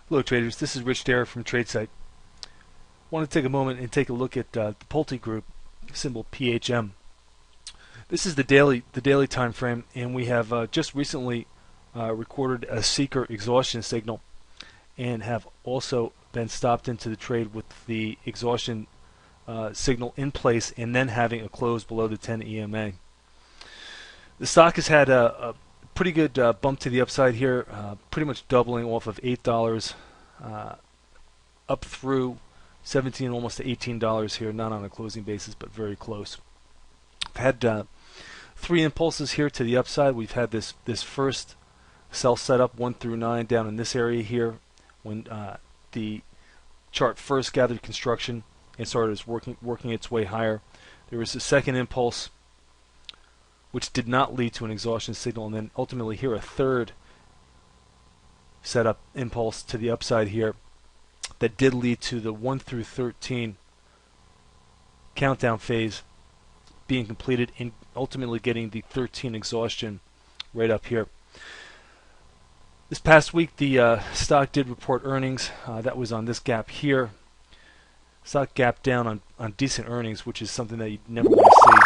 Hello traders, this is Rich Dare from Tradesight. I want to take a moment and take a look at the Pulte Group, symbol PHM. This is the daily time frame, and we have just recently recorded a seeker exhaustion signal and have also been stopped into the trade with the exhaustion signal in place and then having a close below the 10 EMA. The stock has had a pretty good bump to the upside here, pretty much doubling off of $8 up through $17, almost to $18 here, not on a closing basis, but very close. I've had three impulses here to the upside. We've had this first sell setup 1 through 9 down in this area here when the chart first gathered construction and started working its way higher. There was a second impulse which did not lead to an exhaustion signal, and then ultimately here a third setup impulse to the upside here that did lead to the 1 through 13 countdown phase being completed and ultimately getting the 13 exhaustion right up here. This past week the stock did report earnings. That was on this gap here. Stock gapped down on decent earnings, which is something that you never want to see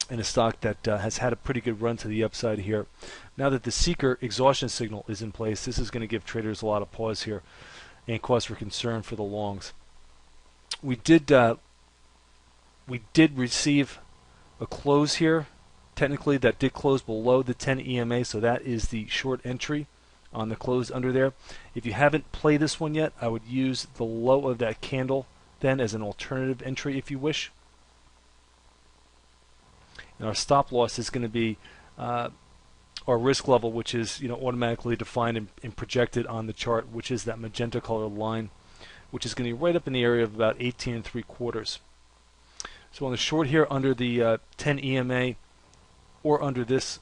in a stock that has had a pretty good run to the upside here. Now that the seeker exhaustion signal is in place, this is going to give traders a lot of pause here and cause for concern for the longs. We did receive a close here. Technically, that did close below the 10 EMA, so that is the short entry on the close under there. If you haven't played this one yet, I would use the low of that candle then as an alternative entry if you wish. And our stop loss is going to be our risk level, which is automatically defined and projected on the chart, which is that magenta colored line, which is going to be right up in the area of about 18 3/4. So on the short here under the 10 EMA or under this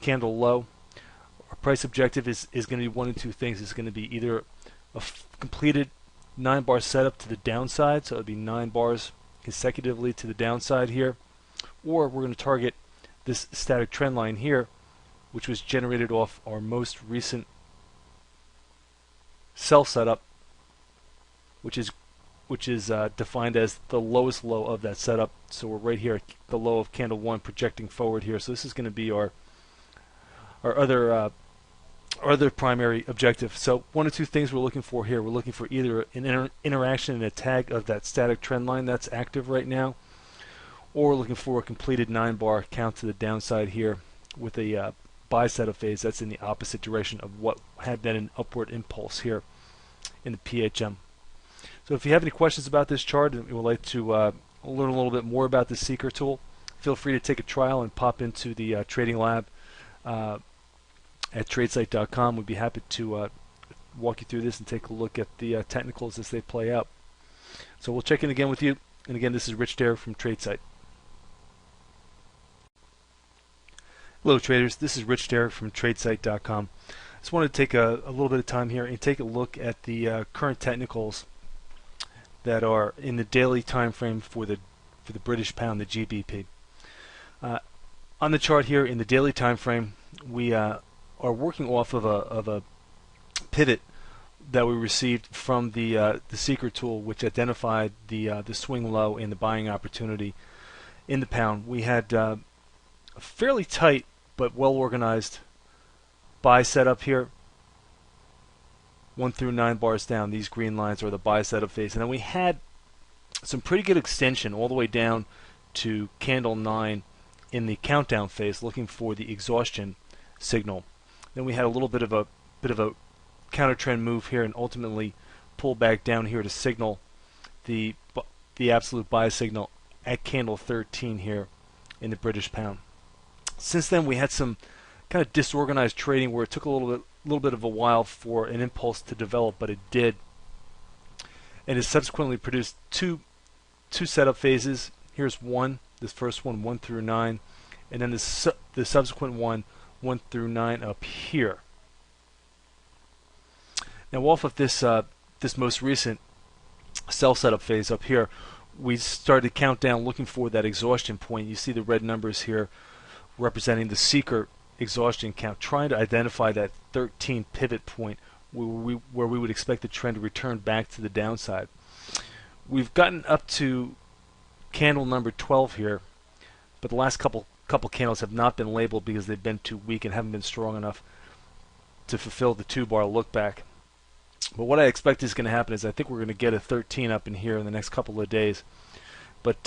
candle low, our price objective is going to be one of two things. It's going to be either a completed 9-bar setup to the downside, so it would be 9 bars consecutively to the downside here, or we're going to target this static trend line here, which was generated off our most recent sell setup, which is defined as the lowest low of that setup. So we're right here at the low of candle 1 projecting forward here. So this is going to be our other primary objective. So one of two things we're looking for here. We're looking for either an interaction and a tag of that static trend line that's active right now, or we're looking for a completed 9-bar count to the downside here with a buy setup phase that's in the opposite direction of what had been an upward impulse here in the PHM. So if you have any questions about this chart and you would like to learn a little bit more about the Seeker tool, feel free to take a trial and pop into the trading lab at Tradesight.com. We'd be happy to walk you through this and take a look at the technicals as they play out. So we'll check in again with you. And again, this is Rich Dare from Tradesight. Hello traders, this is Rich Dare from Tradesight.com. I just wanted to take a little bit of time here and take a look at the current technicals that are in the daily time frame for the British pound, the GBP. On the chart here in the daily time frame, we are working off of a pivot that we received from the Seeker tool, which identified the swing low and the buying opportunity in the pound. We had a fairly tight but well organized buy setup here, 1 through 9 bars down. These green lines are the buy setup phase, and then we had some pretty good extension all the way down to candle 9 in the countdown phase, looking for the exhaustion signal. Then we had a little bit of a counter trend move here, and ultimately pull back down here to signal the absolute buy signal at candle 13 here in the British pound. Since then, we had some kind of disorganized trading where it took a little bit of a while for an impulse to develop, but it did, and it subsequently produced two setup phases. Here's one, this first one, 1 through 9, and then the subsequent one, 1 through 9 up here. Now, off of this most recent sell setup phase up here, we started to count down looking for that exhaustion point. You see the red numbers here representing the Seeker exhaustion count, trying to identify that 13 pivot point where we would expect the trend to return back to the downside. We've gotten up to candle number 12 here, but the last couple candles have not been labeled because they've been too weak and haven't been strong enough to fulfill the 2-bar look back. But what I expect is going to happen is I think we're going to get a 13 up in here in the next couple of days. But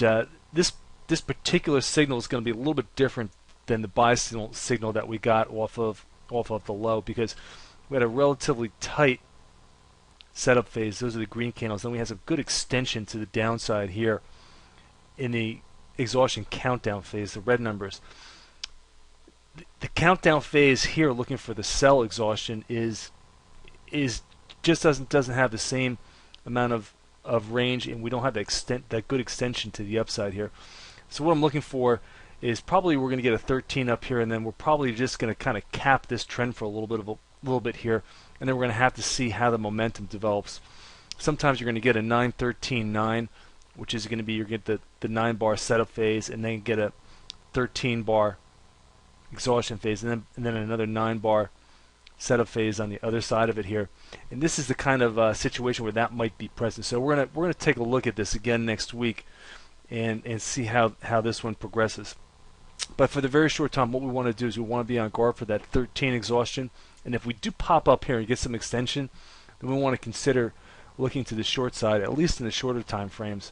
this particular signal is going to be a little bit different than the buy signal that we got off of the low, because we had a relatively tight setup phase. Those are the green candles. Then we had some good extension to the downside here in the exhaustion countdown phase, the red numbers. The countdown phase here, looking for the sell exhaustion, is just doesn't have the same amount of range, and we don't have that good extension to the upside here. So what I'm looking for is probably we're going to get a 13 up here, and then we're probably just going to kind of cap this trend for a little bit here, and then we're going to have to see how the momentum develops. Sometimes you're going to get a 9, 13, 9, which is going to be you're going to get the 9-bar setup phase, and then get a 13-bar exhaustion phase, and then another 9-bar setup phase on the other side of it here. And this is the kind of situation where that might be present. So we're gonna take a look at this again next week and see how this one progresses. But for the very short time, what we want to do is we want to be on guard for that 13 exhaustion. And if we do pop up here and get some extension, then we want to consider looking to the short side, at least in the shorter time frames,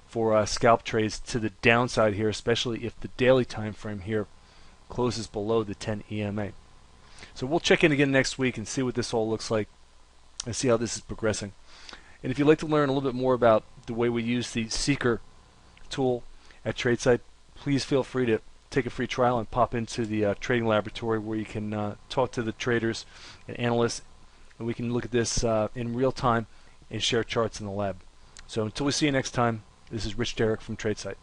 for scalp trades to the downside here, especially if the daily time frame here closes below the 10 EMA. So we'll check in again next week and see what this all looks like and see how this is progressing. And if you'd like to learn a little bit more about the way we use the Seeker tool at Tradesight, please feel free to take a free trial and pop into the trading laboratory, where you can talk to the traders and analysts, and we can look at this in real time and share charts in the lab. So until we see you next time, this is Rich Derrick from Tradesight.